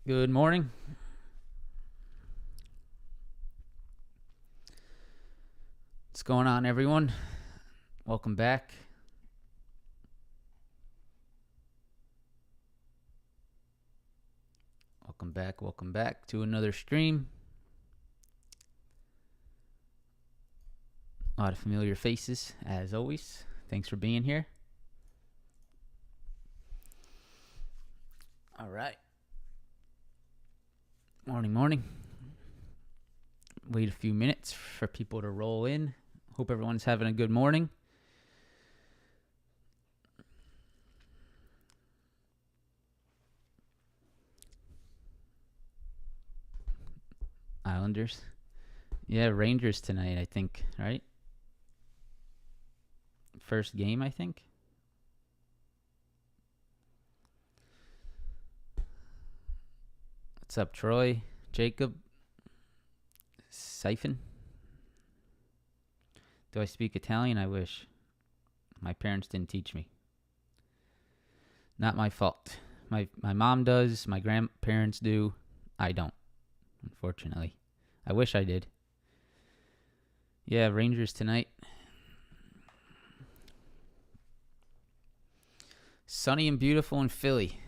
Good morning. What's going on, everyone? Welcome back. Welcome back to another stream. A lot of familiar faces, as always. Thanks for being here. All right. Morning. Wait a few minutes for people to roll in. Hope everyone's having a good morning. Islanders. Yeah, Rangers tonight, I think, right? First game, I think. What's up, Troy? Jacob? Siphon? Do I speak Italian? I wish. My parents didn't teach me. Not my fault. My mom does. My grandparents do. I don't, unfortunately. I wish I did. Yeah, Rangers tonight. Sunny and beautiful in Philly.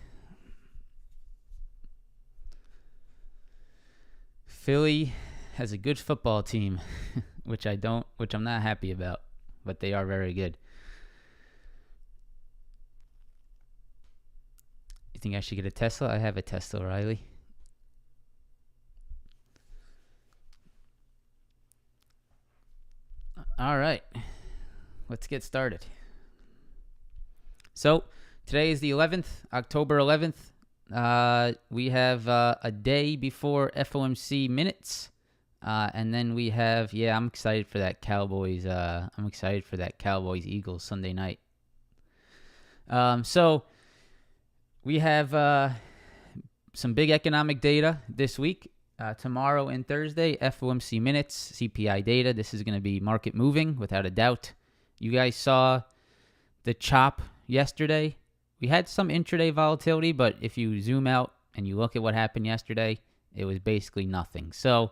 Philly has a good football team, which I'm not happy about, but they are very good. You think I should get a Tesla? I have a Tesla, Riley. All right, let's get started. So today is the 11th, October 11th. We have a day before FOMC minutes, and then we have, I'm excited for that Cowboys Eagles Sunday night. So we have some big economic data this week. Tomorrow and Thursday, FOMC minutes, CPI data. This is going to be market moving, without a doubt. You guys saw the chop yesterday. We had some intraday volatility, but if you zoom out and you look at what happened yesterday, it was basically nothing. So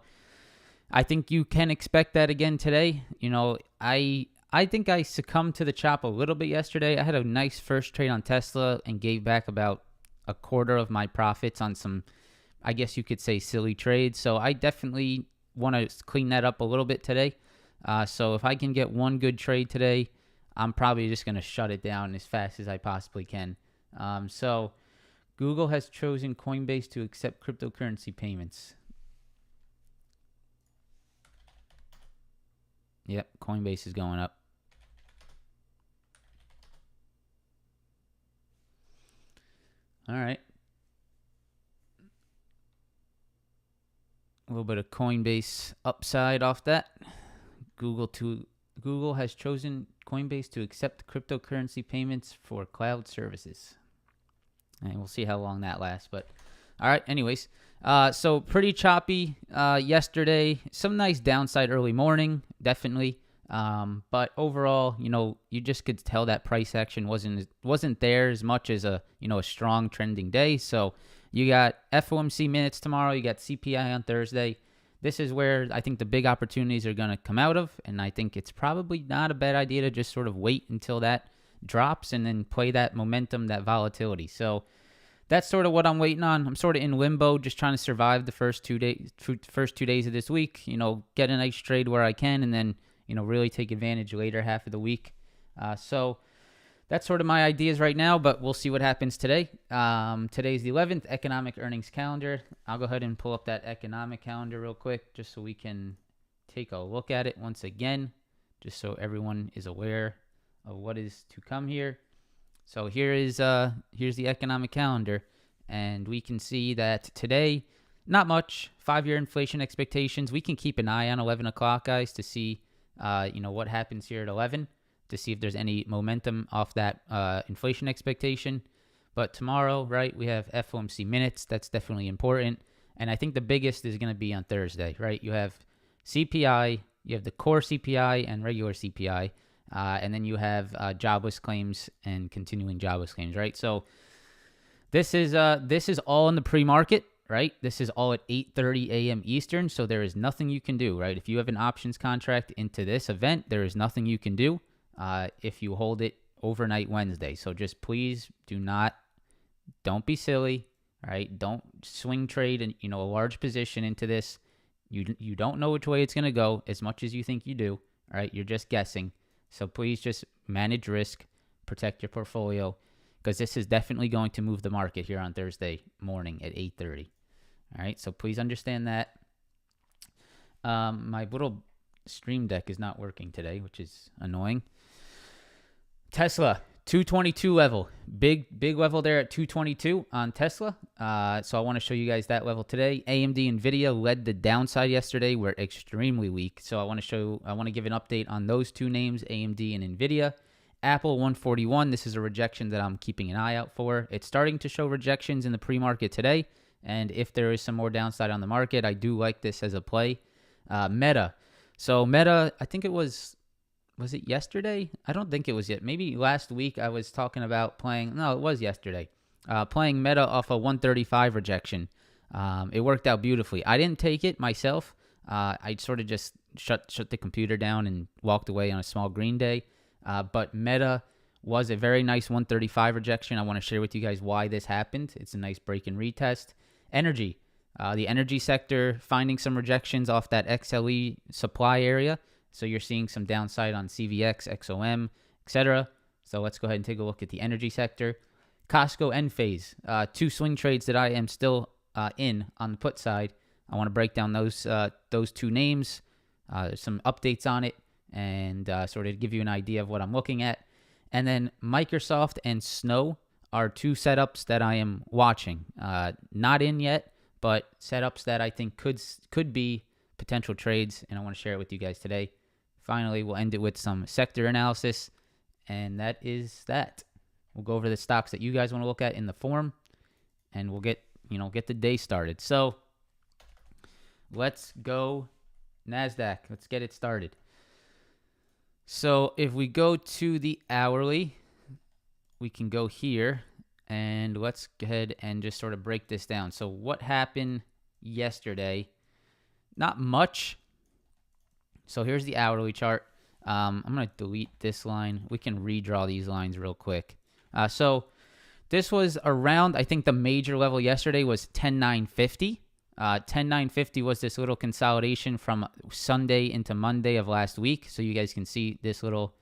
I think you can expect that again today. You know, I think I succumbed to the chop a little bit yesterday. I had a nice first trade on Tesla and gave back about a quarter of my profits on some, I guess you could say, silly trades. So I definitely want to clean that up a little bit today. So if I can get one good trade today, I'm probably just going to shut it down as fast as I possibly can. So Google has chosen Coinbase to accept cryptocurrency payments. Yep, Coinbase is going up. All right. A little bit of Coinbase upside off that. Google has chosen Coinbase to accept cryptocurrency payments for cloud services. And we'll see how long that lasts. But all right, anyways. So pretty choppy yesterday. Some nice downside early morning, definitely. But overall, you just could tell that price action wasn't there as much as a strong trending day. So you got FOMC minutes tomorrow. You got CPI on Thursday. This is where I think the big opportunities are going to come out of, and I think it's probably not a bad idea to just sort of wait until that drops and then play that momentum, that volatility. So that's sort of what I'm waiting on. I'm sort of in limbo, just trying to survive the first 2 days of this week. Get a nice trade where I can, and then really take advantage later half of the week. So that's sort of my ideas right now, but we'll see what happens today. Today's the 11th, economic earnings calendar. I'll go ahead and pull up that economic calendar real quick just so we can take a look at it once again, just so everyone is aware of what is to come here. So here's the economic calendar, and we can see that today, not much. 5-year inflation expectations. We can keep an eye on 11 o'clock, guys, to see what happens here at 11, to see if there's any momentum off that inflation expectation. But tomorrow, right, we have FOMC minutes. That's definitely important. And I think the biggest is going to be on Thursday, right? You have CPI, you have the core CPI and regular CPI, and then you have jobless claims and continuing jobless claims, right? So this is all in the pre-market, right? This is all at 8:30 a.m. Eastern, so there is nothing you can do, right? If you have an options contract into this event, there is nothing you can do if you hold it overnight Wednesday. So just please don't be silly, right? Don't swing trade and a large position into this. You don't know which way it's going to go as much as you think you do, right? You're just guessing. So please just manage risk, protect your portfolio, because this is definitely going to move the market here on Thursday morning at 8:30. All right, so please understand that. My little stream deck is not working today, which is annoying. Tesla, 222 level. Big level there at 222 on Tesla. So I want to show you guys that level today. AMD, Nvidia led the downside yesterday. We're extremely weak. So I want to give an update on those two names, AMD and Nvidia. Apple 141. This is a rejection that I'm keeping an eye out for. It's starting to show rejections in the pre-market today. And if there is some more downside on the market, I do like this as a play. Meta. So Meta, I think it was it yesterday? I don't think it was yet. Maybe last week I was talking about it was yesterday. Playing Meta off a 135 rejection. It worked out beautifully. I didn't take it myself. I sort of just shut the computer down and walked away on a small green day. But Meta was a very nice 135 rejection. I want to share with you guys why this happened. It's a nice break and retest. Energy. The energy sector finding some rejections off that XLE supply area. So you're seeing some downside on CVX, XOM, etc. So let's go ahead and take a look at the energy sector. Costco, Enphase. Two swing trades that I am still in on the put side. I want to break down those two names, some updates on it, and sort of give you an idea of what I'm looking at. And then Microsoft and Snow are two setups that I am watching. Not in yet, but setups that I think could be potential trades, and I want to share it with you guys today. Finally, we'll end it with some sector analysis, and that is that. We'll go over the stocks that you guys want to look at in the forum, and we'll get the day started. So let's go NASDAQ. Let's get it started. So if we go to the hourly, we can go here, and let's go ahead and just sort of break this down. So what happened yesterday? Not much. So here's the hourly chart. I'm going to delete this line. We can redraw these lines real quick. So this was around, I think the major level yesterday was 10,950. 10,950 was this little consolidation from Sunday into Monday of last week. So you guys can see this little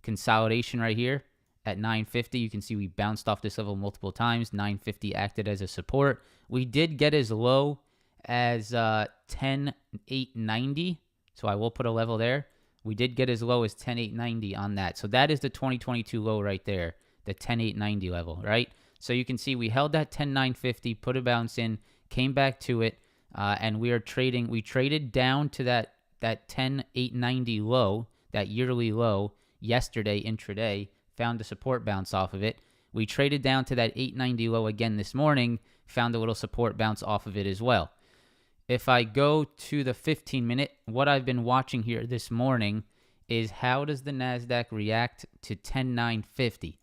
consolidation right here at 950. You can see we bounced off this level multiple times. 950 acted as a support. We did get as low as 10,890. So I will put a level there. We did get as low as 10,890 on that. So that is the 2022 low right there, the 10,890 level, right? So you can see we held that 10,950, put a bounce in, came back to it, and we traded down to that 10,890 low, that yearly low yesterday intraday, found a support bounce off of it. We traded down to that 890 low again this morning, found a little support bounce off of it as well. If I go to the 15-minute, what I've been watching here this morning is how does the NASDAQ react to 10,950?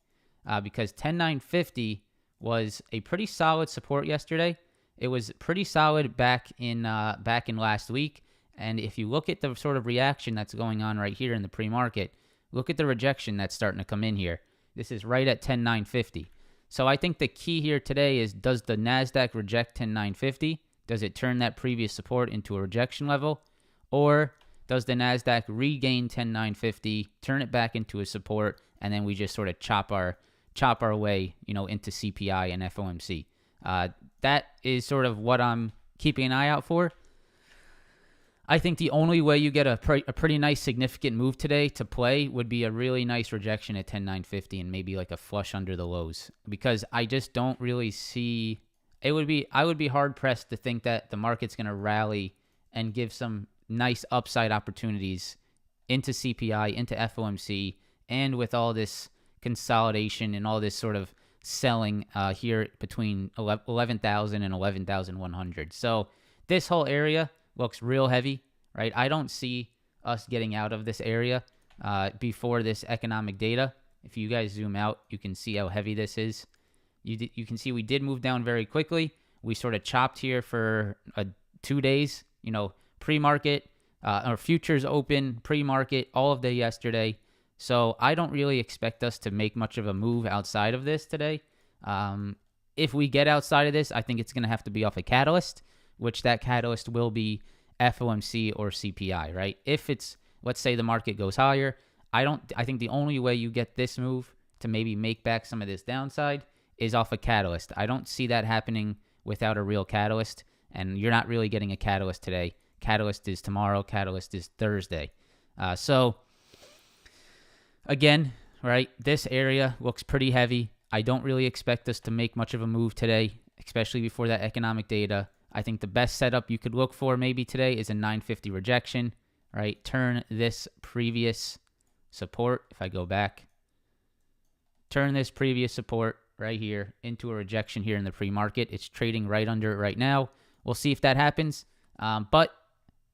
Because 10,950 was a pretty solid support yesterday. It was pretty solid back in last week. And if you look at the sort of reaction that's going on right here in the pre-market, look at the rejection that's starting to come in here. This is right at 10,950. So I think the key here today is, does the NASDAQ reject 10,950? Does it turn that previous support into a rejection level? Or does the NASDAQ regain 10,950, turn it back into a support, and then we just sort of chop our way, into CPI and FOMC? That is sort of what I'm keeping an eye out for. I think the only way you get a pretty nice significant move today to play would be a really nice rejection at 10,950 and maybe like a flush under the lows, because I just don't really see I would be hard pressed to think that the market's going to rally and give some nice upside opportunities into CPI, into FOMC, and with all this consolidation and all this sort of selling here between 11,000 and 11,100. So this whole area looks real heavy, right? I don't see us getting out of this area before this economic data. If you guys zoom out, you can see how heavy this is. You can see we did move down very quickly. We sort of chopped here for 2 days, pre-market, or futures open, pre-market, all of day yesterday. So I don't really expect us to make much of a move outside of this today. If we get outside of this, I think it's going to have to be off a catalyst, which that catalyst will be FOMC or CPI, right? If it's, let's say the market goes higher, I think the only way you get this move to maybe make back some of this downside is off a catalyst. I don't see that happening without a real catalyst, and you're not really getting a catalyst today. Catalyst is tomorrow. Catalyst is Thursday. So again, right, this area looks pretty heavy. I don't really expect us to make much of a move today, especially before that economic data. I think the best setup you could look for maybe today is a 950 rejection, right? Turn this previous support, if I go back, turn this previous support right here into a rejection here in the pre-market. It's trading right under it right now. We'll see if that happens. But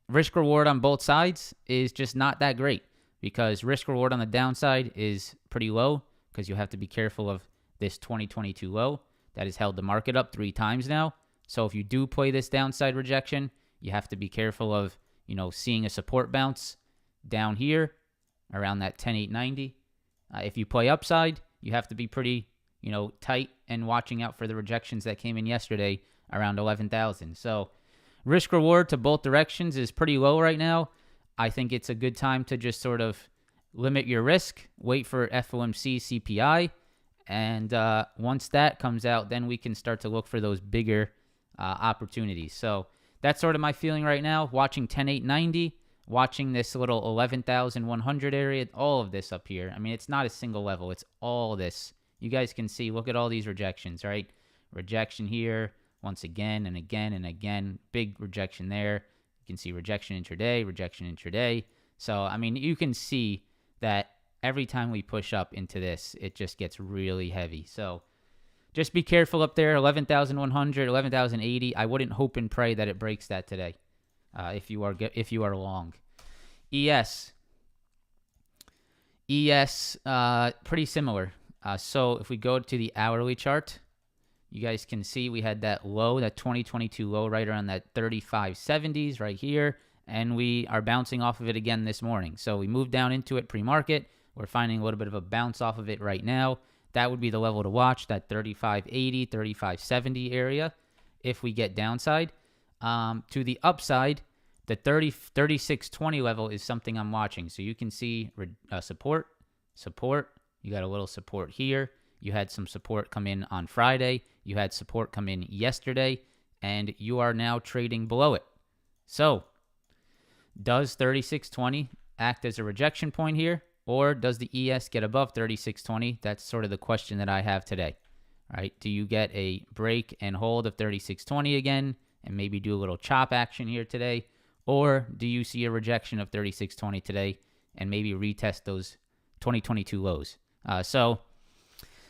risk reward on both sides is just not that great, because risk reward on the downside is pretty low because you have to be careful of this 2022 low that has held the market up 3 times now. So if you do play this downside rejection, you have to be careful of, seeing a support bounce down here around that 10,890. If you play upside, you have to be pretty tight and watching out for the rejections that came in yesterday around 11,000. So risk reward to both directions is pretty low right now. I think it's a good time to just sort of limit your risk, wait for FOMC, CPI, and once that comes out, then we can start to look for those bigger opportunities. So that's sort of my feeling right now, watching 10,890, watching this little 11,100 area, all of this up here. I mean, it's not a single level. It's all this. You guys can see, look at all these rejections, right? Rejection here, once again and again and again. Big rejection there. You can see rejection intraday. So, I mean, you can see that every time we push up into this, it just gets really heavy. So just be careful up there, 11,100, 11,080. I wouldn't hope and pray that it breaks that today if you are long. ES, pretty similar. So if we go to the hourly chart, you guys can see we had that low, that 2022 low right around that 3570s right here, and we are bouncing off of it again this morning. So we moved down into it pre-market. We're finding a little bit of a bounce off of it right now. that would be the level to watch, that 35.80, 35.70 area if we get downside. To the upside, the 36.20 level is something I'm watching. So you can see support. You got a little support here. You had some support come in on Friday. You had support come in yesterday, and you are now trading below it. So does 36.20 act as a rejection point here, or does the ES get above 36.20? That's sort of the question that I have today. All right, do you get a break and hold of 36.20 again and maybe do a little chop action here today, or do you see a rejection of 36.20 today and maybe retest those 2022 lows? So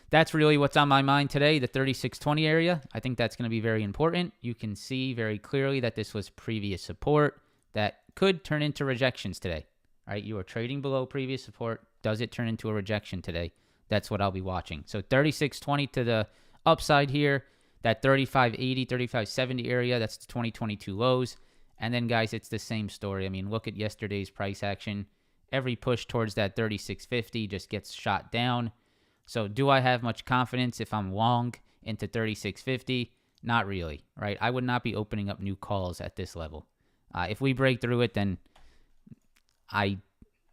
that's really what's on my mind today, the 36.20 area. I think that's going to be very important. You can see very clearly that this was previous support that could turn into rejections today. All right, you are trading below previous support. Does it turn into a rejection today? That's what I'll be watching. So 36.20 to the upside here, that 35.80, 35.70 area, that's the 2022 lows. And then, guys, it's the same story. I mean, look at yesterday's price action. Every push towards that 36.50 just gets shot down. So do I have much confidence if I'm long into 36.50? Not really, right? I would not be opening up new calls at this level. If we break through it, then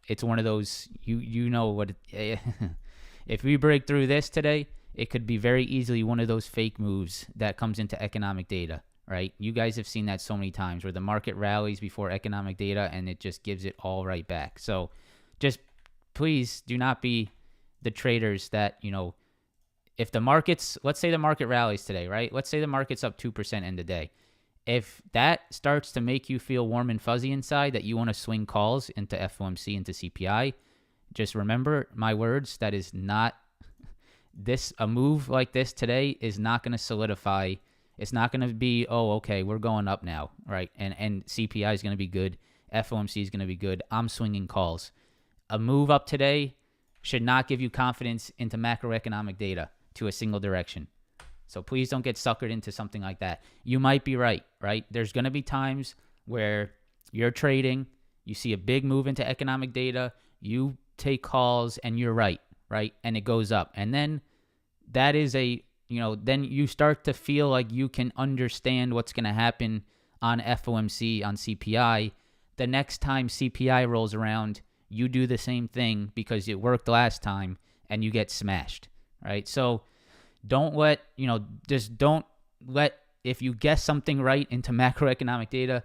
it's one of those, you know what, if we break through this today, it could be very easily one of those fake moves that comes into economic data, right? You guys have seen that so many times where the market rallies before economic data and it just gives it all right back. So just please do not be the traders that, if the market's, let's say the market rallies today, right? Let's say the market's up 2% in the day. If that starts to make you feel warm and fuzzy inside that you want to swing calls into FOMC, into CPI, just remember my words, that is not a move like this today is not going to solidify. It's not going to be, oh, okay, we're going up now, right? And CPI is going to be good. FOMC is going to be good. I'm swinging calls. A move up today should not give you confidence into macroeconomic data to a single direction. So please don't get suckered into something like that. You might be right? There's going to be times where you're trading, you see a big move into economic data, you take calls and you're right? And it goes up. And then that is then you start to feel like you can understand what's going to happen on FOMC, on CPI. The next time CPI rolls around, you do the same thing because it worked last time and you get smashed, right? So don't let, if you guess something right into macroeconomic data,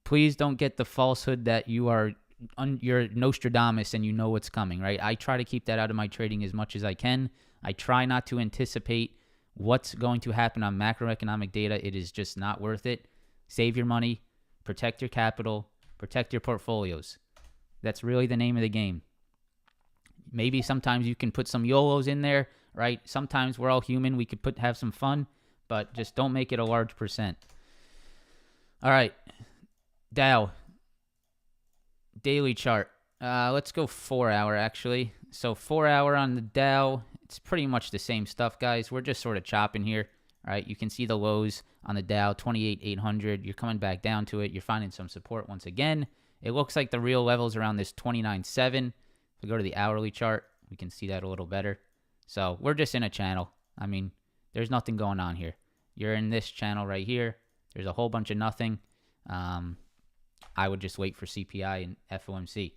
please don't get the falsehood that you're Nostradamus and you know what's coming, right? I try to keep that out of my trading as much as I can. I try not to anticipate what's going to happen on macroeconomic data. It is just not worth it. Save your money, protect your capital, protect your portfolios. That's really the name of the game. Maybe sometimes you can put some YOLOs in there, right? Sometimes we're all human. We could have some fun, but just don't make it a large percent. All right. Dow. Daily chart. Let's go 4 hour, actually. So 4 hour on the Dow. It's pretty much the same stuff, guys. We're just sort of chopping here. All right. You can see the lows on the Dow, 28,800. You're coming back down to it. You're finding some support once again. It looks like the real level's around this 29.7. If we go to the hourly chart, we can see that a little better. So we're just in a channel. I mean, there's nothing going on here. You're in this channel right here. There's a whole bunch of nothing. I would just wait for CPI and FOMC.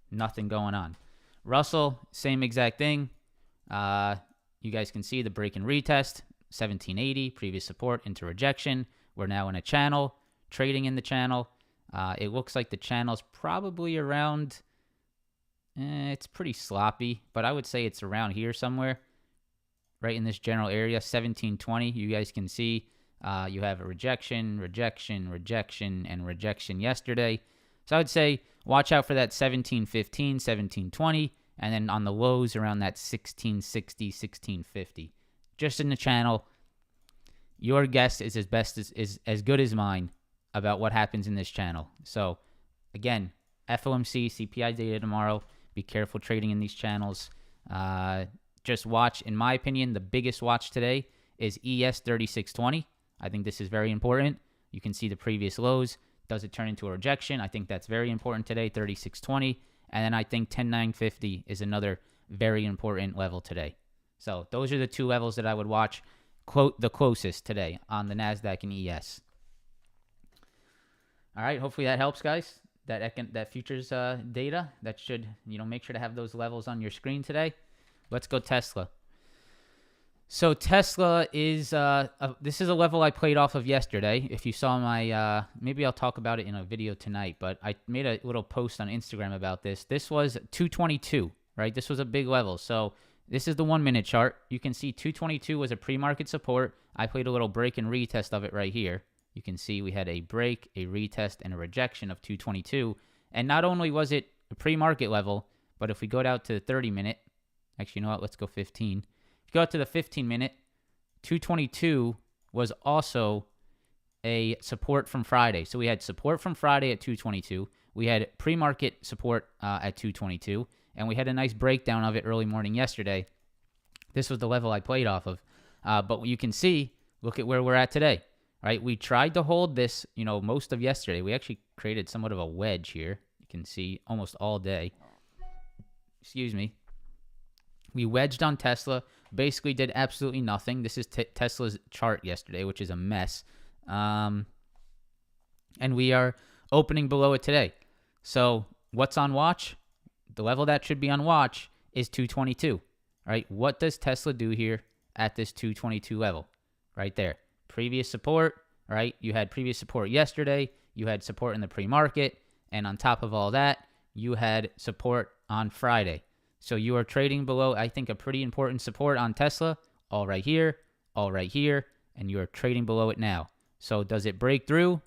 Nothing going on. Russell, same exact thing. You guys can see the break and retest. 1780, previous support into rejection. We're now in a channel, trading in the channel. It looks like the channel's probably around, it's pretty sloppy, but I would say it's around here somewhere, right in this general area, 1720. You guys can see you have a rejection, and rejection yesterday. So I would say watch out for that 1715, 1720, and then on the lows around that 1660, 1650. Just in the channel, your guess is as good as mine about what happens in this channel. So again, FOMC, CPI data tomorrow. Be careful trading in these channels. Just watch, in my opinion, the biggest watch today is ES 3620. I think this is very important. You can see the previous lows. Does it turn into a rejection? I think that's very important today, 3620. And then I think 10950 is another very important level today. So those are the two levels that I would watch the closest today on the NASDAQ and ES. All right, hopefully that helps, guys. That futures data, that should, make sure to have those levels on your screen today. Let's go Tesla. So Tesla is, this is a level I played off of yesterday. If you saw my, maybe I'll talk about it in a video tonight, but I made a little post on Instagram about this. This was 222, right? This was a big level. So this is the 1 minute chart. You can see 222 was a pre-market support. I played a little break and retest of it right here. You can see we had a break, a retest, and a rejection of 222. And not only was it a pre-market level, but if we go down to the 30 minute, actually, you know what? Let's go 15. If you go out to the 15 minute, 222 was also a support from Friday. So we had support from Friday at 222. We had pre-market support at 222. And we had a nice breakdown of it early morning yesterday. This was the level I played off of. But you can see, look at where we're at today. Right, we tried to hold this, most of yesterday. We actually created somewhat of a wedge here. You can see almost all day. Excuse me. We wedged on Tesla, basically did absolutely nothing. This is Tesla's chart yesterday, which is a mess. And we are opening below it today. So what's on watch? The level that should be on watch is 222. Right, what does Tesla do here at this 222 level? Right there. Previous support, right? You had previous support yesterday. You had support in the pre-market. And on top of all that, you had support on Friday. So you are trading below, I think, a pretty important support on Tesla. All right here, and you are trading below it now. So does it break through,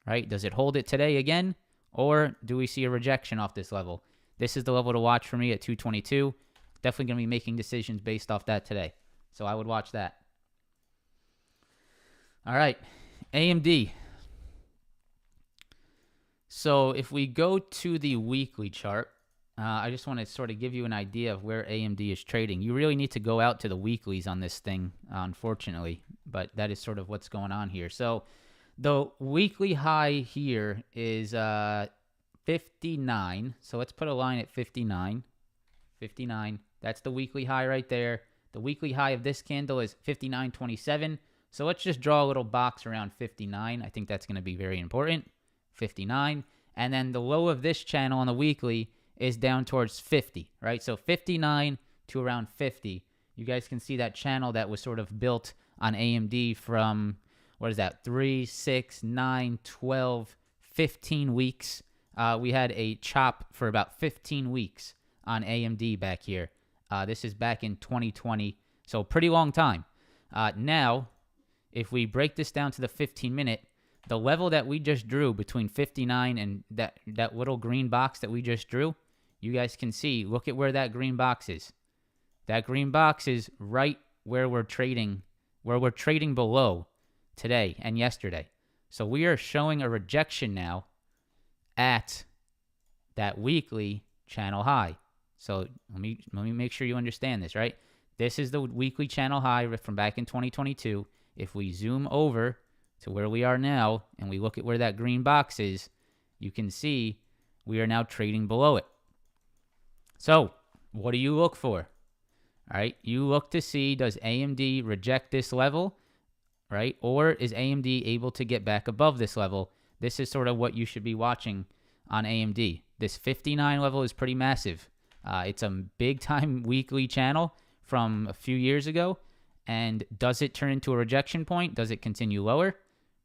right? Does it hold it today again? Or do we see a rejection off this level? This is the level to watch for me at 222. Definitely going to be making decisions based off that today. So I would watch that. All right, AMD. So if we go to the weekly chart, I just want to sort of give you an idea of where AMD is trading. You really need to go out to the weeklies on this thing, unfortunately, but that is sort of what's going on here. So the weekly high here is 59. So let's put a line at 59. 59, that's the weekly high right there. The weekly high of this candle is 59.27. So let's just draw a little box around 59. I think that's going to be very important. 59. And then the low of this channel on the weekly is down towards 50, right? So 59 to around 50. You guys can see that channel that was sort of built on AMD from, 3, 6, 9, 12, 15 weeks. We had a chop for about 15 weeks on AMD back here. This is back in 2020. So pretty long time. Now, if we break this down to the 15-minute, the level that we just drew between 59 and that little green box that we just drew, you guys can see, look at where that green box is. That green box is right where we're trading below today and yesterday. So we are showing a rejection now at that weekly channel high. So let me make sure you understand this, right? This is the weekly channel high from back in 2022. If we zoom over to where we are now and we look at where that green box is, you can see we are now trading below it. So what do you look for? All right, you look to see, does AMD reject this level, right? Or is AMD able to get back above this level? This is sort of what you should be watching on AMD. This 59 level is pretty massive. It's a big time weekly channel from a few years ago. And does it turn into a rejection point? Does it continue lower,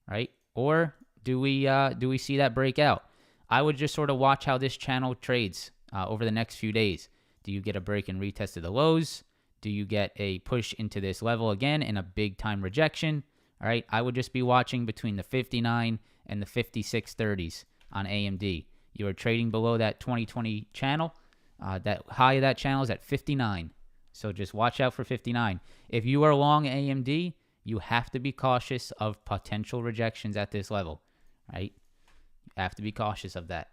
right? Or do we see that break out? I would just sort of watch how this channel trades over the next few days. Do you get a break and retest of the lows? Do you get a push into this level again and a big time rejection? All right, I would just be watching between the 59 and the 56.30s on AMD. You are trading below that 2020 channel. That high of that channel is at 59. So just watch out for 59. If you are long AMD, you have to be cautious of potential rejections at this level, right? You have to be cautious of that.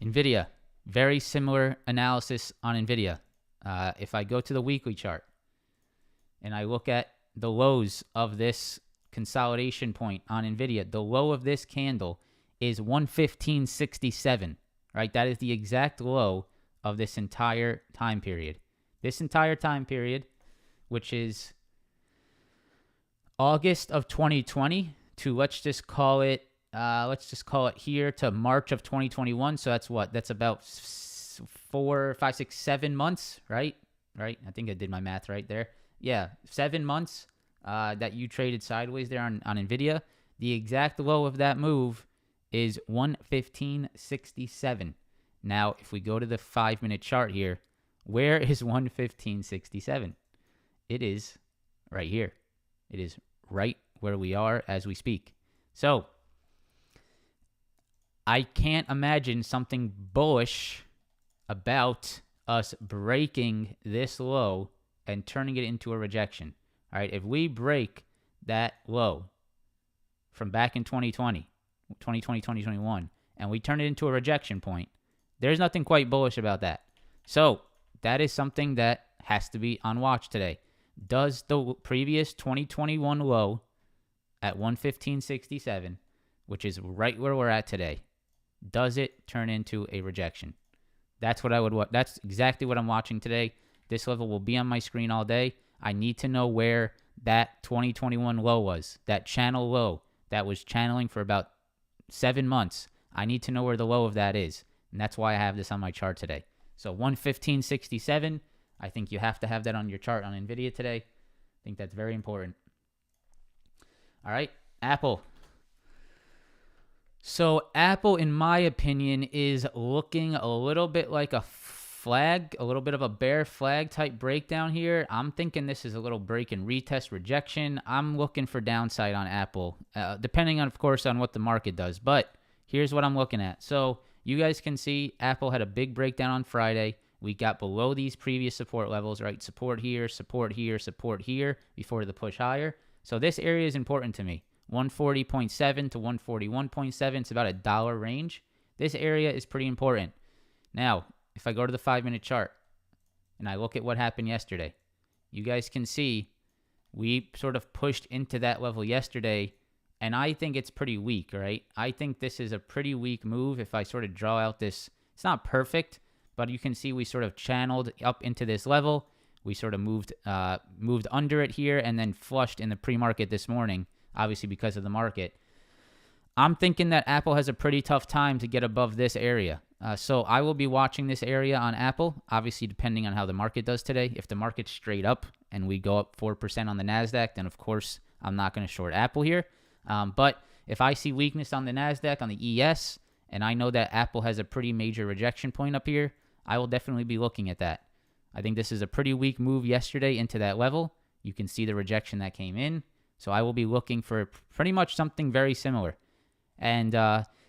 Nvidia, very similar analysis on Nvidia. If I go to the weekly chart and I look at the lows of this consolidation point on Nvidia, the low of this candle is 115.67, right? That is the exact low of this entire time period. This entire time period, which is August of 2020 to let's just call it here to March of 2021. So that's what? That's about 4, 5, 6, 7 months, right? Right? I think I did my math right there. Yeah, 7 months that you traded sideways there on Nvidia. The exact low of that move is 115.67. Now, if we go to the 5-minute chart here, where is 115.67? It is right here. It is right where we are as we speak. So, I can't imagine something bullish about us breaking this low and turning it into a rejection. All right, if we break that low from back in 2020, 2021, and we turn it into a rejection point, there's nothing quite bullish about that. So that is something that has to be on watch today. Does the previous 2021 low at 115.67, which is right where we're at today, does it turn into a rejection? That's what I would watch. That's exactly what I'm watching today. This level will be on my screen all day. I need to know where that 2021 low was, that channel low that was channeling for about 7 months. I need to know where the low of that is. And that's why I have this on my chart today. So 115.67, I think you have to have that on your chart on Nvidia today. I think that's very important. All right, Apple. So Apple, in my opinion, is looking a little bit like a flag, a little bit of a bear flag type breakdown here. I'm thinking this is a little break and retest rejection. I'm looking for downside on Apple, depending on, of course, on what the market does. But here's what I'm looking at. So you guys can see Apple had a big breakdown on Friday. We got below these previous support levels, right? Support here, support here, support here before the push higher. So this area is important to me. 140.7 to 141.7. It's about $1 range. This area is pretty important. Now, if I go to the 5-minute chart and I look at what happened yesterday, you guys can see we sort of pushed into that level yesterday, and I think it's pretty weak, right? I think this is a pretty weak move. If I sort of draw out this, it's not perfect, but you can see we sort of channeled up into this level. We sort of moved under it here and then flushed in the pre-market this morning, obviously because of the market. I'm thinking that Apple has a pretty tough time to get above this area. So I will be watching this area on Apple, obviously depending on how the market does today. If the market's straight up and we go up 4% on the NASDAQ, then of course I'm not going to short Apple here. But if I see weakness on the NASDAQ, on the ES, and I know that Apple has a pretty major rejection point up here, I will definitely be looking at that. I think this is a pretty weak move yesterday into that level. You can see the rejection that came in. So I will be looking for pretty much something very similar. And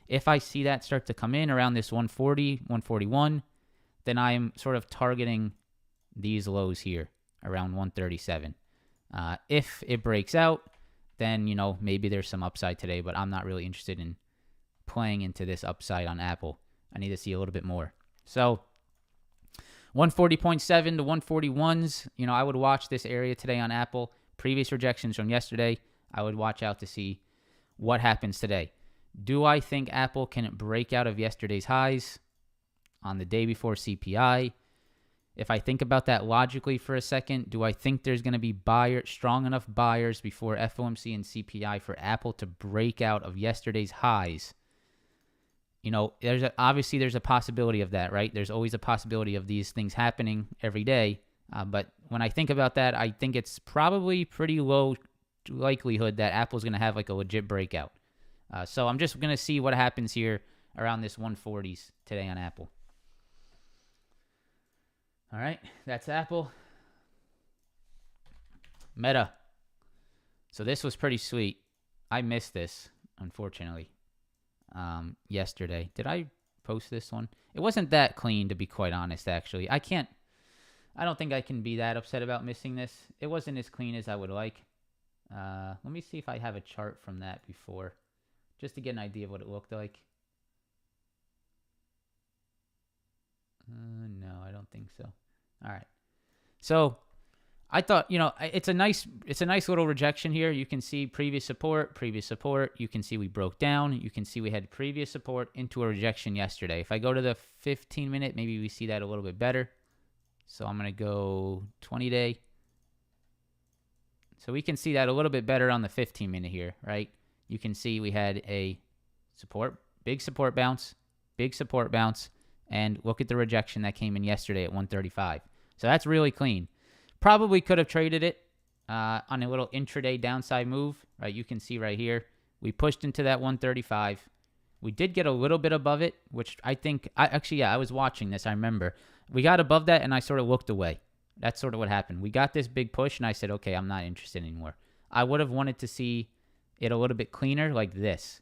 if I see that start to come in around this 140, 141, then I am sort of targeting these lows here around 137. If it breaks out, then, you know, maybe there's some upside today, but I'm not really interested in playing into this upside on Apple. I need to see a little bit more. So 140.7 to 141s, you know, I would watch this area today on Apple. Previous rejections from yesterday, I would watch out to see what happens today. Do I think Apple can break out of yesterday's highs on the day before CPI? If I think about that logically for a second, do I think there's going to be strong enough buyers before FOMC and CPI for Apple to break out of yesterday's highs? You know, obviously there's a possibility of that, right? There's always a possibility of these things happening every day. But when I think about that, I think it's probably pretty low likelihood that Apple's going to have like a legit breakout. So I'm just going to see what happens here around this 140s today on Apple. All right, that's Apple. Meta. So this was pretty sweet. I missed this, unfortunately, yesterday. Did I post this one? It wasn't that clean, to be quite honest, actually. I don't think I can be that upset about missing this. It wasn't as clean as I would like. Let me see if I have a chart from that before, just to get an idea of what it looked like. No, I don't think so. All right. So I thought, you know, it's a nice little rejection here. You can see previous support. You can see we broke down. You can see we had previous support into a rejection yesterday. If I go to the 15-minute, maybe we see that a little bit better. So I'm going to go 20-day. So we can see that a little bit better on the 15-minute here, right? You can see we had a big support bounce, and look at the rejection that came in yesterday at 135. So that's really clean. Probably could have traded it on a little intraday downside move, right? You can see right here, we pushed into that 135. We did get a little bit above it, which I think, I was watching this, I remember. We got above that, and I sort of looked away. That's sort of what happened. We got this big push, and I said, okay, I'm not interested anymore. I would have wanted to see it a little bit cleaner like this.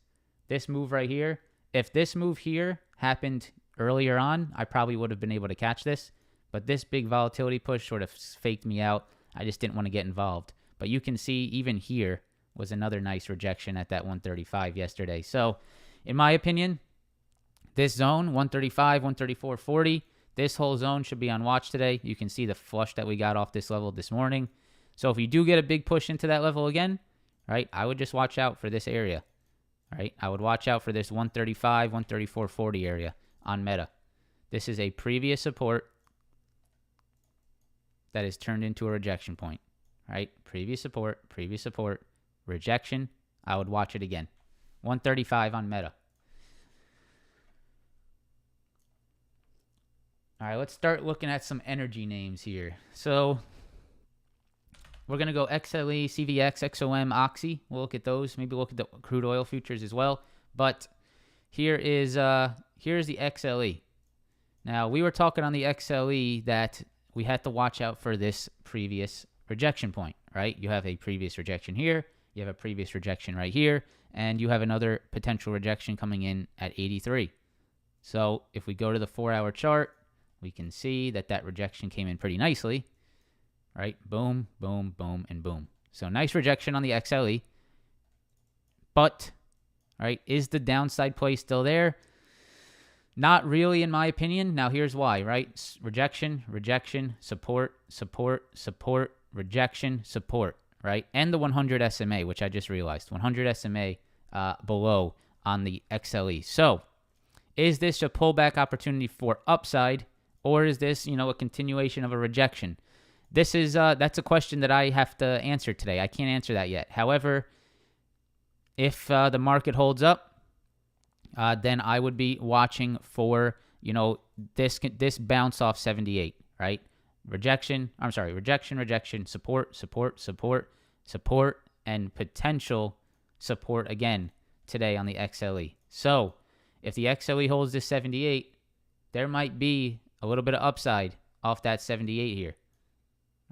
This move right here, if this move here happened earlier on, I probably would have been able to catch this. But this big volatility push sort of faked me out. I just didn't want to get involved. But you can see even here was another nice rejection at that 135 yesterday. So in my opinion, this zone, 135, 134.40, this whole zone should be on watch today. You can see the flush that we got off this level this morning. So if you do get a big push into that level again, right, I would just watch out for this area, right? I would watch out for this 135, 134.40 area on Meta. This is a previous support that is turned into a rejection point, right? Previous support, rejection. I would watch it again. 135 on Meta. All right, let's start looking at some energy names here. So we're going to go XLE, CVX, XOM, Oxy. We'll look at those. Maybe look at the crude oil futures as well. But here's the XLE. Now, we were talking on the XLE that we had to watch out for this previous rejection point, right? You have a previous rejection here. You have a previous rejection right here. And you have another potential rejection coming in at 83. So if we go to the 4-hour chart, we can see that that rejection came in pretty nicely, right? Boom, boom, boom, and boom. So nice rejection on the XLE. But, right, is the downside play still there? Not really, in my opinion. Now, here's why, right? Rejection, support, rejection, support, right? And the 100 SMA, which I just realized. 100 SMA below on the XLE. So, is this a pullback opportunity for upside? Or is this, a continuation of a rejection? That's a question that I have to answer today. I can't answer that yet. However, if the market holds up, then I would be watching for, this bounce off 78, right? Rejection, support, and potential support again today on the XLE. So if the XLE holds this 78, there might be a little bit of upside off that 78 here,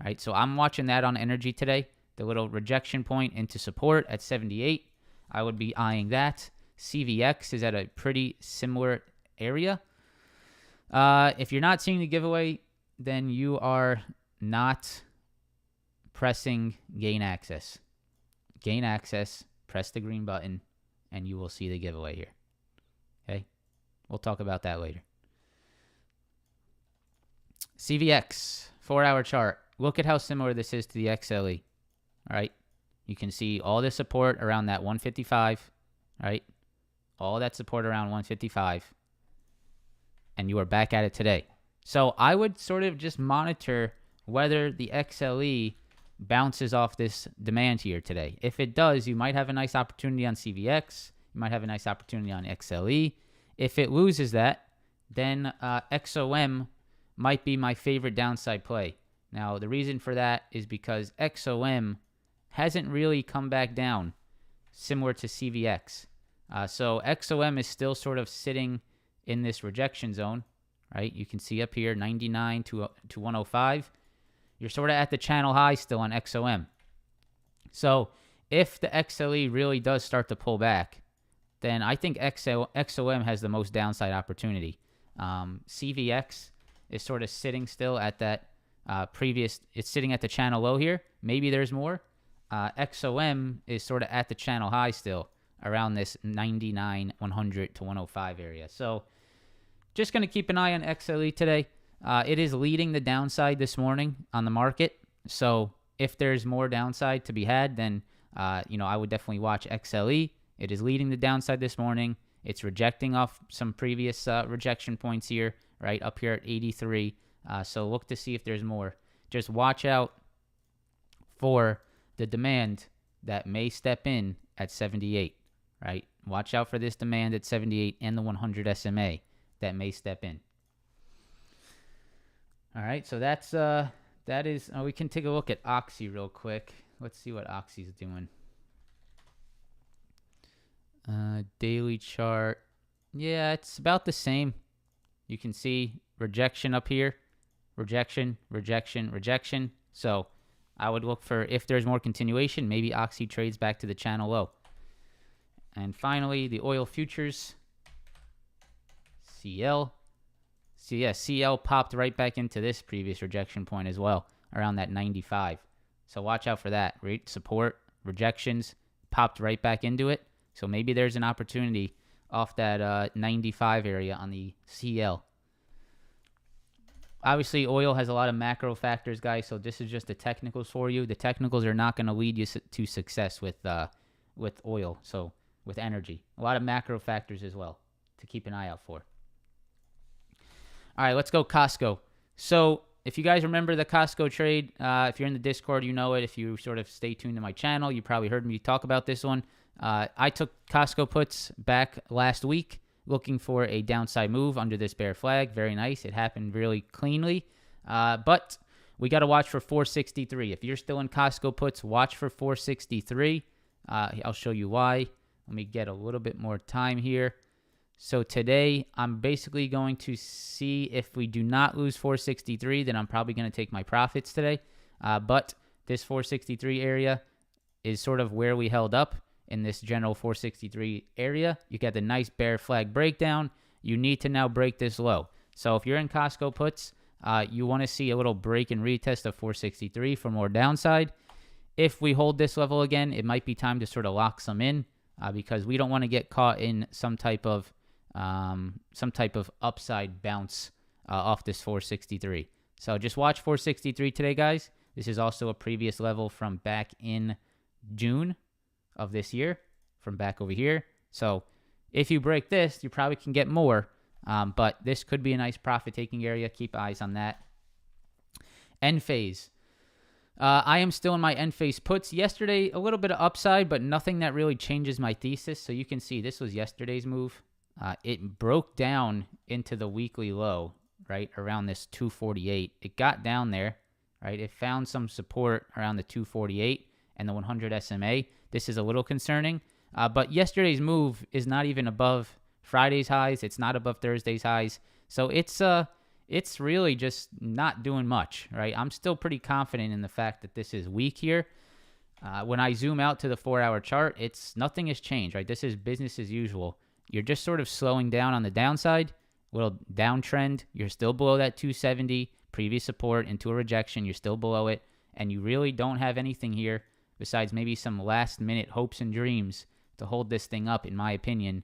right? So I'm watching that on energy today, the little rejection point into support at 78. I would be eyeing that. CVX is at a pretty similar area. If you're not seeing the giveaway, then you are not pressing gain access. Gain access, press the green button, and you will see the giveaway here. Okay? We'll talk about that later. CVX, 4-hour chart. Look at how similar this is to the XLE. All right? You can see all the support around that 155, right? All that support around 155. And you are back at it today. So I would sort of just monitor whether the XLE bounces off this demand here today. If it does, you might have a nice opportunity on CVX. You might have a nice opportunity on XLE. If it loses that, then XOM might be my favorite downside play. Now, the reason for that is because XOM hasn't really come back down similar to CVX. So XOM is still sort of sitting in this rejection zone, right? You can see up here, 99 to 105. You're sort of at the channel high still on XOM. So if the XLE really does start to pull back, then I think XOM has the most downside opportunity. CVX is sort of sitting still at that it's sitting at the channel low here. Maybe there's more. XOM is sort of at the channel high still around this 99, 100 to 105 area. So just going to keep an eye on XLE today. It is leading the downside this morning on the market. So if there's more downside to be had, then, I would definitely watch XLE. It is leading the downside this morning. It's rejecting off some previous rejection points here, right up here at 83. So look to see if there's more. Just watch out for the demand that may step in at 78, right? Watch out for this demand at 78 and the 100 SMA that may step in. All right, so that is, we can take a look at Oxy real quick. Let's see what Oxy's doing. Daily chart. Yeah, it's about the same. You can see rejection up here. Rejection, rejection, rejection. So I would look for, if there's more continuation, maybe Oxy trades back to the channel low. And finally, the oil futures. CL. So yeah, CL popped right back into this previous rejection point as well, around that 95. So watch out for that. Rate support, rejections, popped right back into it. So maybe there's an opportunity off that 95 area on the CL. Obviously, oil has a lot of macro factors, guys, so this is just the technicals for you. The technicals are not going to lead you to success with oil, so with energy. A lot of macro factors as well to keep an eye out for. All right, let's go Costco. So if you guys remember the Costco trade, if you're in the Discord, you know it. If you sort of stay tuned to my channel, you probably heard me talk about this one. I took Costco puts back last week looking for a downside move under this bear flag. Very nice. It happened really cleanly. But we got to watch for 463. If you're still in Costco puts, watch for 463. I'll show you why. Let me get a little bit more time here. So today, I'm basically going to see if we do not lose 463, then I'm probably going to take my profits today. But this 463 area is sort of where we held up in this general 463 area. You got the nice bear flag breakdown. You need to now break this low. So if you're in Costco puts, you want to see a little break and retest of 463 for more downside. If we hold this level again, it might be time to sort of lock some in because we don't want to get caught in some type of upside bounce off this 463. So just watch 463 today, guys. This is also a previous level from back in June of this year, from back over here. So if you break this, you probably can get more, but this could be a nice profit-taking area. Keep eyes on that. Enphase. I am still in my Enphase puts. Yesterday, a little bit of upside, but nothing that really changes my thesis. So you can see this was yesterday's move. It broke down into the weekly low, right, around this 248. It got down there, right? It found some support around the 248 and the 100 SMA. This is a little concerning, but yesterday's move is not even above Friday's highs. It's not above Thursday's highs. So it's really just not doing much, right? I'm still pretty confident in the fact that this is weak here. When I zoom out to the 4-hour chart, nothing has changed, right? This is business as usual. You're just sort of slowing down on the downside, little downtrend. You're still below that 270 previous support into a rejection. You're still below it, and you really don't have anything here besides maybe some last-minute hopes and dreams to hold this thing up, in my opinion.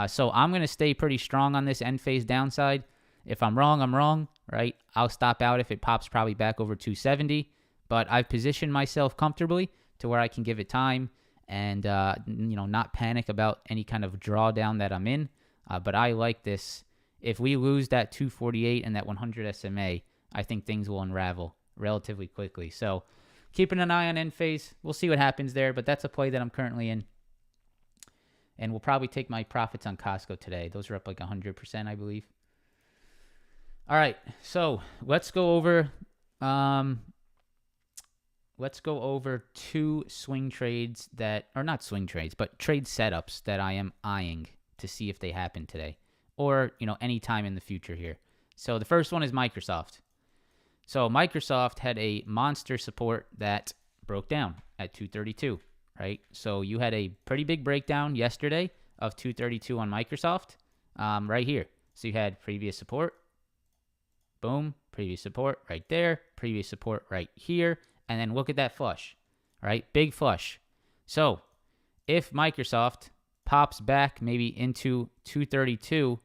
So I'm going to stay pretty strong on this Enphase downside. If I'm wrong, I'm wrong, right? I'll stop out if it pops probably back over 270, but I've positioned myself comfortably to where I can give it time and not panic about any kind of drawdown that I'm in. But I like this. If we lose that 248 and that 100 SMA, I think things will unravel relatively quickly. So keeping an eye on Enphase. We'll see what happens there, but that's a play that I'm currently in. And we'll probably take my profits on Costco today. Those are up like 100%, I believe. All right, so let's go over two swing trades not swing trades, but trade setups that I am eyeing to see if they happen today or, any time in the future here. So the first one is Microsoft. So Microsoft had a monster support that broke down at 232, right? So you had a pretty big breakdown yesterday of 232 on Microsoft right here. So you had previous support, boom, previous support right there, previous support right here, and then look at that flush, right? Big flush. So if Microsoft pops back maybe into 232,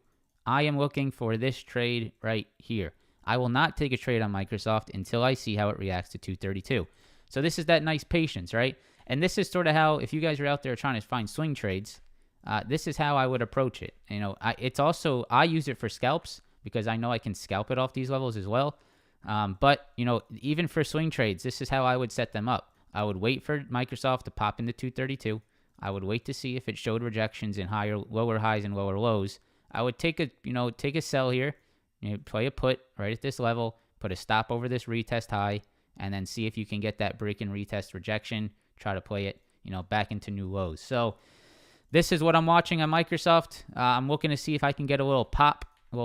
I am looking for this trade right here. I will not take a trade on Microsoft until I see how it reacts to 232. So this is that nice patience, right? And this is sort of how, if you guys are out there trying to find swing trades, this is how I would approach it. I use it for scalps because I know I can scalp it off these levels as well. But, even for swing trades, this is how I would set them up. I would wait for Microsoft to pop into 232. I would wait to see if it showed rejections in lower highs and lower lows. I would take a sell here, play a put right at this level, put a stop over this retest high, and then see if you can get that break and retest rejection. Try to play it, back into new lows. So this is what I'm watching on Microsoft. I'm looking to see if I can get a little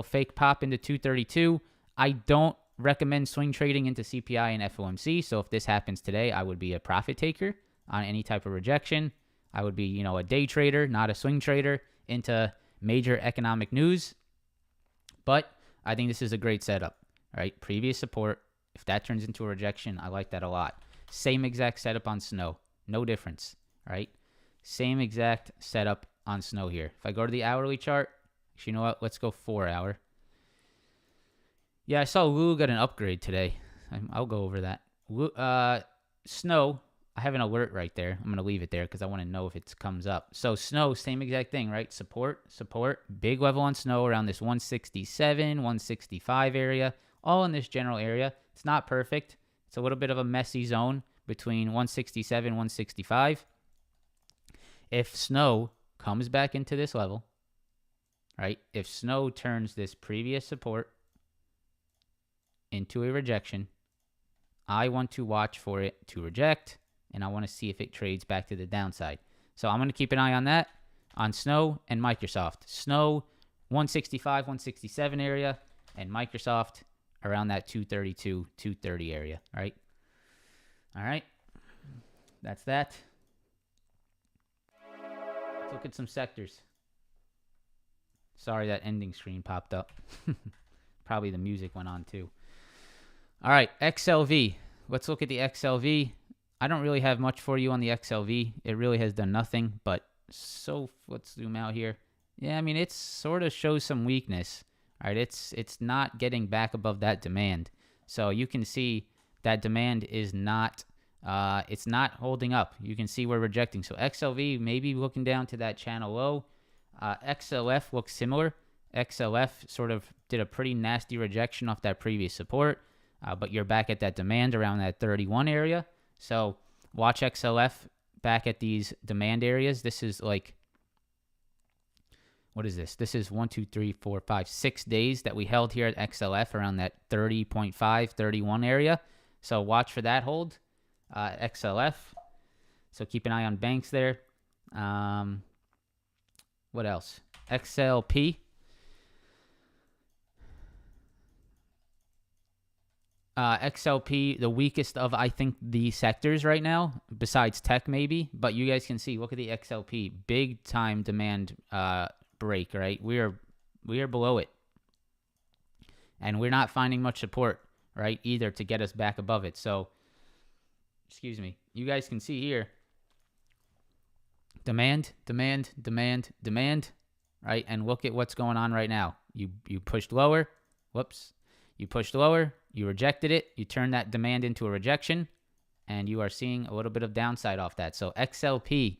fake pop into 232. I don't recommend swing trading into CPI and FOMC. So if this happens today, I would be a profit taker on any type of rejection. I would be, a day trader, not a swing trader into major economic news. But I think this is a great setup, right? Previous support. If that turns into a rejection, I like that a lot. Same exact setup on snow. No difference, right? Same exact setup on snow here. If I go to the hourly chart, actually, you know what? Let's go 4 hour. Yeah, I saw Lulu got an upgrade today. I'll go over that. Snow, I have an alert right there. I'm going to leave it there because I want to know if it comes up. So snow, same exact thing, right? Support. Big level on snow around this 167, 165 area, all in this general area. It's not perfect. It's a little bit of a messy zone between 167, 165. If snow comes back into this level, right? If snow turns this previous support into a rejection, I want to watch for it to reject, and I want to see if it trades back to the downside. So I'm going to keep an eye on that, on snow and Microsoft. Snow, 165, 167 area, and Microsoft around that 232, 230 area, right? All right. That's that. Let's look at some sectors. Sorry, that ending screen popped up. Probably the music went on too. All right, XLV. Let's look at the XLV. I don't really have much for you on the XLV. It really has done nothing, but let's zoom out here. Yeah, I mean, it sort of shows some weakness. All right, it's not getting back above that demand. So you can see that demand is not, it's not holding up. You can see we're rejecting. So XLV maybe looking down to that channel low. XLF looks similar. XLF sort of did a pretty nasty rejection off that previous support, but you're back at that demand around that 31 area. So watch XLF back at these demand areas. This is like, what is this? This is 1, 2, 3, 4, 5, 6 days that we held here at XLF around that 30.5, 31 area. So watch for that hold, XLF. So keep an eye on banks there. What else? XLP. XLP, the weakest of, I think, the sectors right now, besides tech maybe. But you guys can see, look at the XLP. Big time demand break, right? We are below it. And we're not finding much support, right, either to get us back above it. So, excuse me. You guys can see here. Demand, right? And look at what's going on right now. You pushed lower. Whoops. You pushed lower. You rejected it. You turned that demand into a rejection. And you are seeing a little bit of downside off that. So XLP,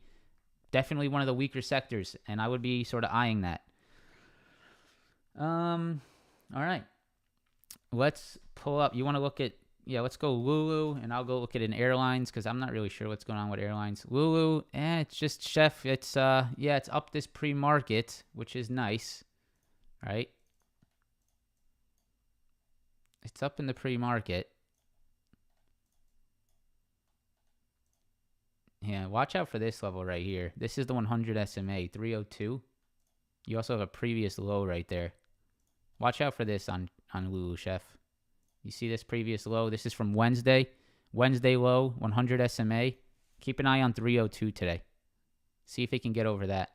definitely one of the weaker sectors. And I would be sort of eyeing that. All right. Let's pull up. You want to look at, let's go Lulu. And I'll go look at an airlines because I'm not really sure what's going on with airlines. Lulu, it's just Chef. It's, it's up this pre-market, which is nice. Right? It's up in the pre-market. Yeah, watch out for this level right here. This is the 100 SMA, 302. You also have a previous low right there. Watch out for this on Lulu, Chef. You see this previous low? This is from Wednesday. Wednesday low, 100 SMA. Keep an eye on 302 today. See if it can get over that.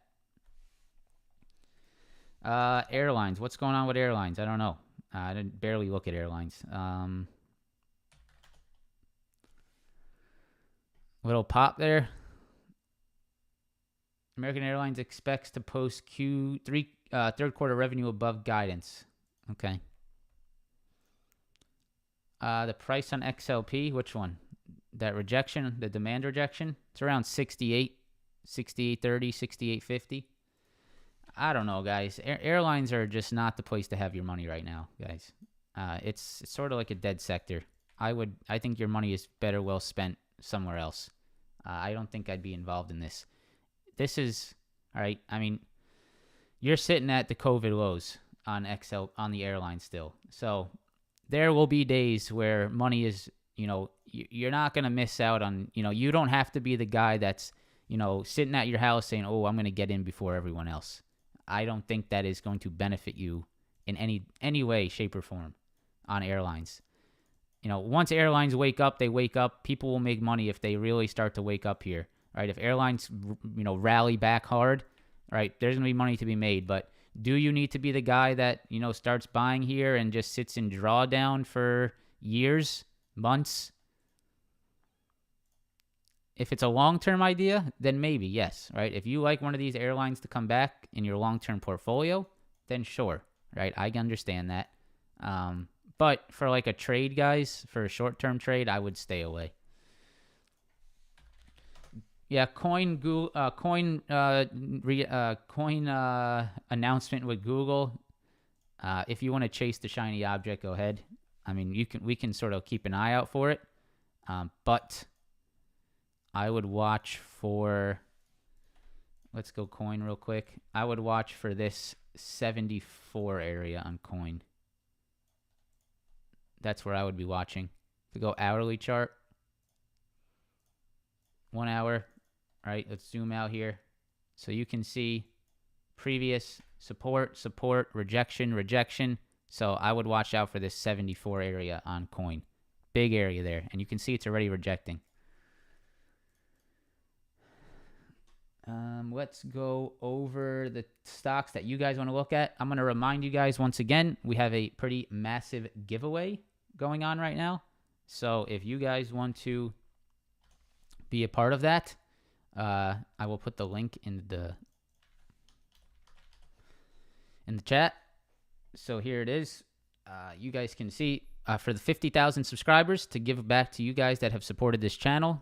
Airlines. What's going on with airlines? I don't know. I didn't barely look at airlines. Little pop there. American Airlines expects to post Q3 third quarter revenue above guidance. Okay. The price on XLP, which one? That rejection, the demand rejection, it's around 68, 68.30, 68.50. I don't know, guys. Airlines are just not the place to have your money right now, guys. It's sort of like a dead sector. I think your money is better well spent somewhere else. I don't think I'd be involved in this. This is all right. I mean, you're sitting at the COVID lows on on the airline still. So there will be days where money is, you're not going to miss out on, you don't have to be the guy that's, sitting at your house saying, "Oh, I'm going to get in before everyone else." I don't think that is going to benefit you in any way, shape, or form on airlines. Once airlines wake up, they wake up. People will make money if they really start to wake up here, right? If airlines, rally back hard, right, there's going to be money to be made. But do you need to be the guy that, starts buying here and just sits in drawdown for years, months? If it's a long-term idea, then maybe, yes, right? If you like one of these airlines to come back in your long-term portfolio, then sure, right? I understand that. But for like a trade, guys, for a short-term trade, I would stay away. Yeah, coin announcement with Google. If you want to chase the shiny object, go ahead. I mean, we can sort of keep an eye out for it. But I would watch for, let's go coin real quick. I would watch for this 74 area on coin. That's where I would be watching. If we go hourly chart, 1 hour, all right, let's zoom out here. So you can see previous support, rejection. So I would watch out for this 74 area on coin. Big area there. And you can see it's already rejecting. Let's go over the stocks that you guys want to look at. I'm going to remind you guys once again, we have a pretty massive giveaway going on right now. So if you guys want to be a part of that, I will put the link in the chat. So here it is. You guys can see for the 50,000 subscribers to give back to you guys that have supported this channel.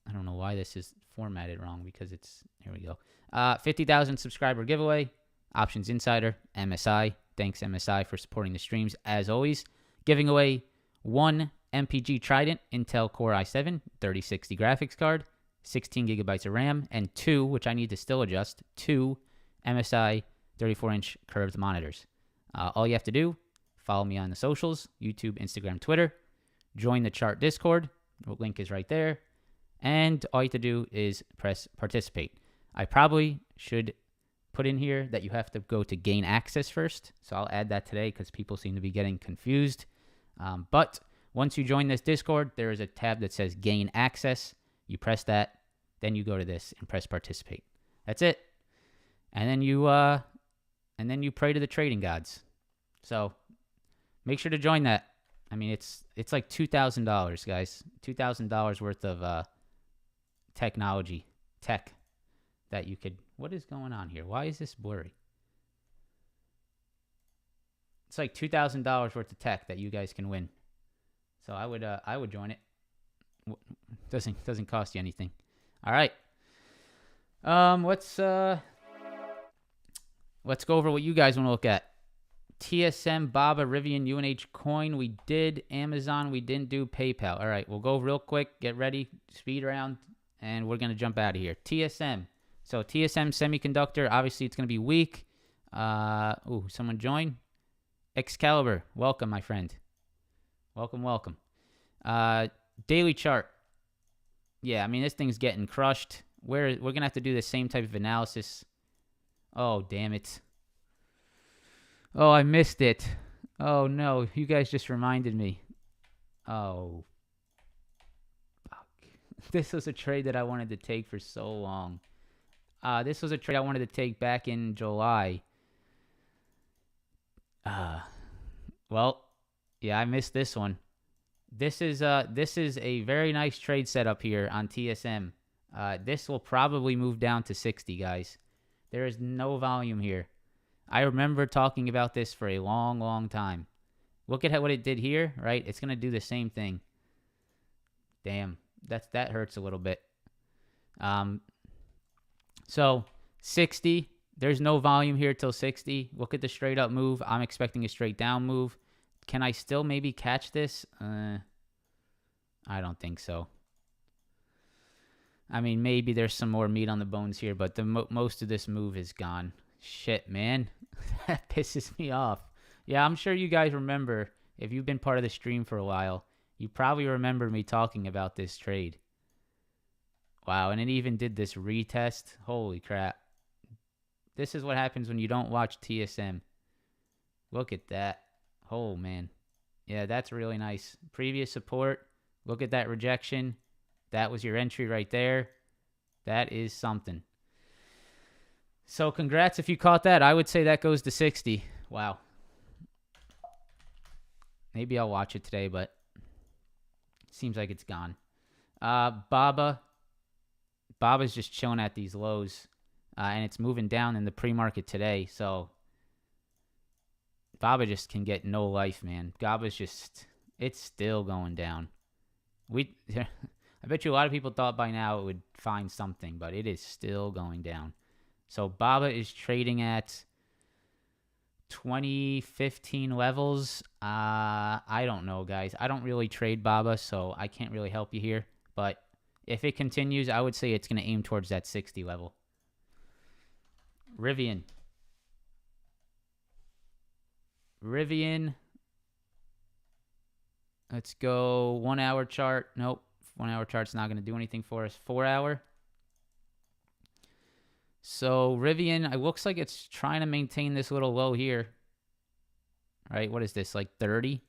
I don't know why this is formatted wrong because it's, here we go. 50,000 subscriber giveaway, Options Insider, MSI. Thanks MSI for supporting the streams as always. Giving away one MPG Trident Intel Core i7 3060 graphics card, 16 gigabytes of RAM, and two, which I need to still adjust, two MSI 34-inch curved monitors. All you have to do, follow me on the socials, YouTube, Instagram, Twitter. Join the chart Discord. The link is right there. And all you have to do is press participate. I probably should put in here that you have to go to gain access first. So I'll add that today because people seem to be getting confused. But once you join this Discord, there is a tab that says gain access. You press that, then you go to this and press participate. That's it. And then you pray to the trading gods. So make sure to join that. I mean, it's like $2,000, guys. $2,000 worth of tech that you could. What is going on here? Why is this blurry? It's like $2,000 worth of tech that you guys can win. So I would join it. Doesn't cost you anything. All right. Let's go over what you guys want to look at. TSM, Baba, Rivian, UNH Coin. We did Amazon. We didn't do PayPal. All right, we'll go real quick. Get ready. Speed round. And we're going to jump out of here. TSM. So TSM Semiconductor. Obviously, it's going to be weak. Someone join. Excalibur. Welcome, my friend. Welcome. Daily chart. Yeah, I mean, this thing's getting crushed. We're going to have to do the same type of analysis. Oh, damn it. Oh, I missed it. Oh, no. You guys just reminded me. Oh. Fuck. This was a trade that I wanted to take for so long. This was a trade I wanted to take back in July. Well, yeah, I missed this one. This is a very nice trade setup here on TSM. This will probably move down to 60, guys. There is no volume here. I remember talking about this for a long, long time. Look at what it did here, right? It's going to do the same thing. Damn, that hurts a little bit. So 60, there's no volume here till 60. Look at the straight up move. I'm expecting a straight down move. Can I still maybe catch this? I don't think so. I mean, maybe there's some more meat on the bones here, but the most of this move is gone. Shit, man. That pisses me off. Yeah, I'm sure you guys remember, if you've been part of the stream for a while, you probably remember me talking about this trade. Wow, and it even did this retest. Holy crap. This is what happens when you don't watch TSM. Look at that. Oh, man. Yeah, that's really nice. Previous support. Look at that rejection. That was your entry right there. That is something. So congrats if you caught that. I would say that goes to 60. Wow. Maybe I'll watch it today, but it seems like it's gone. Baba's just chilling at these lows, and it's moving down in the pre-market today. So Baba just can get no life, man. Baba's just, it's still going down. I bet you a lot of people thought by now it would find something, but it is still going down. So Baba is trading at 2015 levels. I don't know, guys. I don't really trade Baba, so I can't really help you here. But if it continues, I would say it's going to aim towards that 60 level. Rivian. Let's go 1 hour chart. Nope. 1 hour chart's not going to do anything for us. 4 hour. So Rivian, it looks like it's trying to maintain this little low here. Right? What is this? Like 30?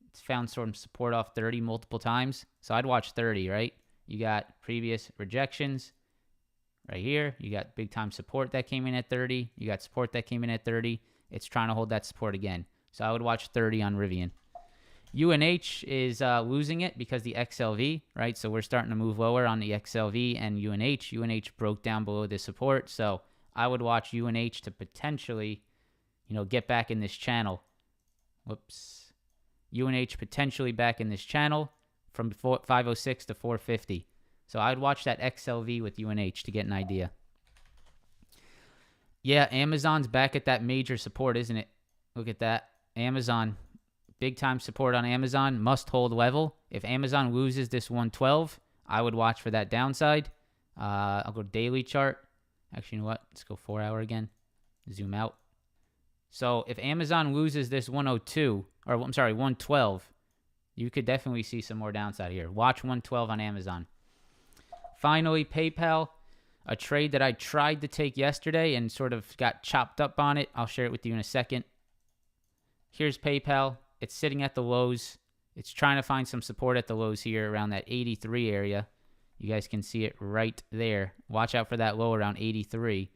It's found some support off 30 multiple times. So I'd watch 30, right? You got previous rejections right here. You got big time support that came in at 30. You got support that came in at 30. It's trying to hold that support again. So I would watch 30 on Rivian. UNH is losing it because the XLV, right? So we're starting to move lower on the XLV and UNH. UNH broke down below the support. So I would watch UNH to potentially, get back in this channel. Whoops. UNH potentially back in this channel from 506 to 450. So I'd watch that XLV with UNH to get an idea. Yeah, Amazon's back at that major support, isn't it? Look at that. Amazon. Big time support on Amazon, must hold level. If Amazon loses this 112, I would watch for that downside. I'll go daily chart. Actually, you know what? Let's go 4 hour again. Zoom out. So if Amazon loses this 102, or I'm sorry, 112, you could definitely see some more downside here. Watch 112 on Amazon. Finally, PayPal, a trade that I tried to take yesterday and sort of got chopped up on it. I'll share it with you in a second. Here's PayPal. It's sitting at the lows. It's trying to find some support at the lows here around that 83 area. You guys can see it right there. Watch out for that low around 83.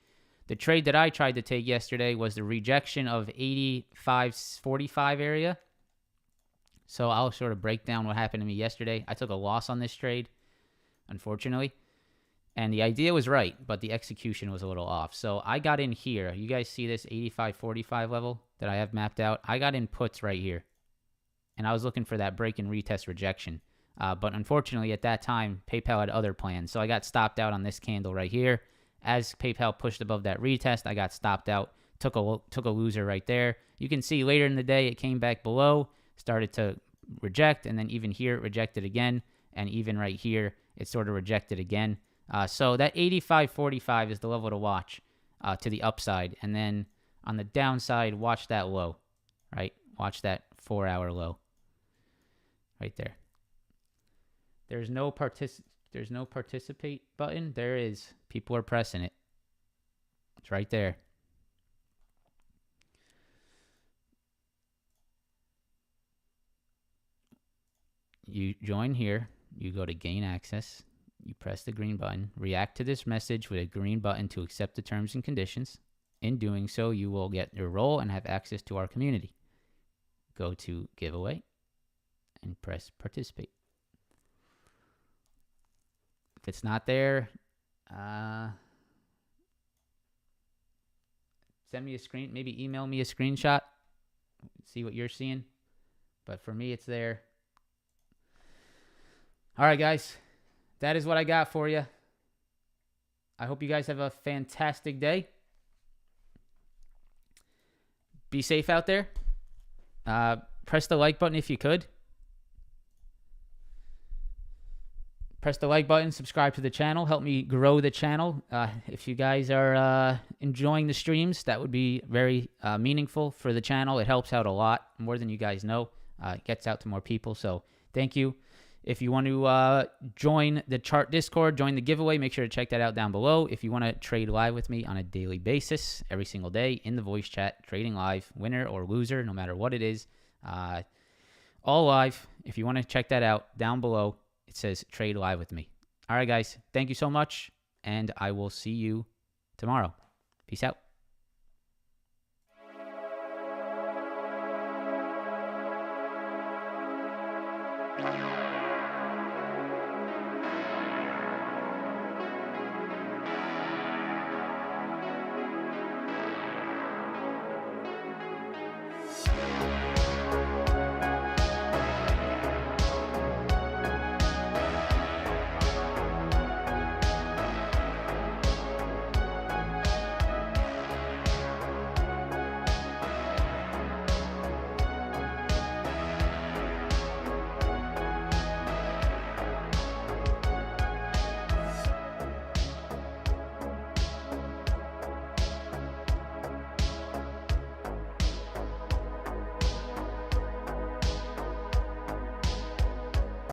The trade that I tried to take yesterday was the rejection of 85.45 area. So I'll sort of break down what happened to me yesterday. I took a loss on this trade, unfortunately. And the idea was right, but the execution was a little off. So I got in here. You guys see this 85.45 level that I have mapped out? I got in puts right here. And I was looking for that break and retest rejection. But unfortunately, at that time, PayPal had other plans. So I got stopped out on this candle right here. As PayPal pushed above that retest, I got stopped out. Took a loser right there. You can see later in the day, it came back below, started to reject, and then even here, it rejected again. And even right here, it sort of rejected again. So that 85.45 is the level to watch to the upside. And then on the downside, watch that low, right? Watch that 4 hour low right there. There's no participate button. There is. People are pressing it. It's right there. You join here. You go to gain access. You press the green button. React to this message with a green button to accept the terms and conditions. In doing so, you will get your role and have access to our community. Go to giveaway and press participate. If it's not there, send me a screen, maybe email me a screenshot, see what you're seeing. But for me, it's there. All right, guys, that is what I got for you. I hope you guys have a fantastic day. Be safe out there. Press the like button if you could. Press the like button, subscribe to the channel, help me grow the channel. If you guys are enjoying the streams, that would be very meaningful for the channel. It helps out a lot, more than you guys know. It gets out to more people, so thank you. If you want to join the chart Discord, join the giveaway, make sure to check that out down below. If you want to trade live with me on a daily basis, every single day in the voice chat, trading live, winner or loser, no matter what it is, all live. If you want to check that out down below, it says trade live with me. All right, guys. Thank you so much, and I will see you tomorrow. Peace out. Bye.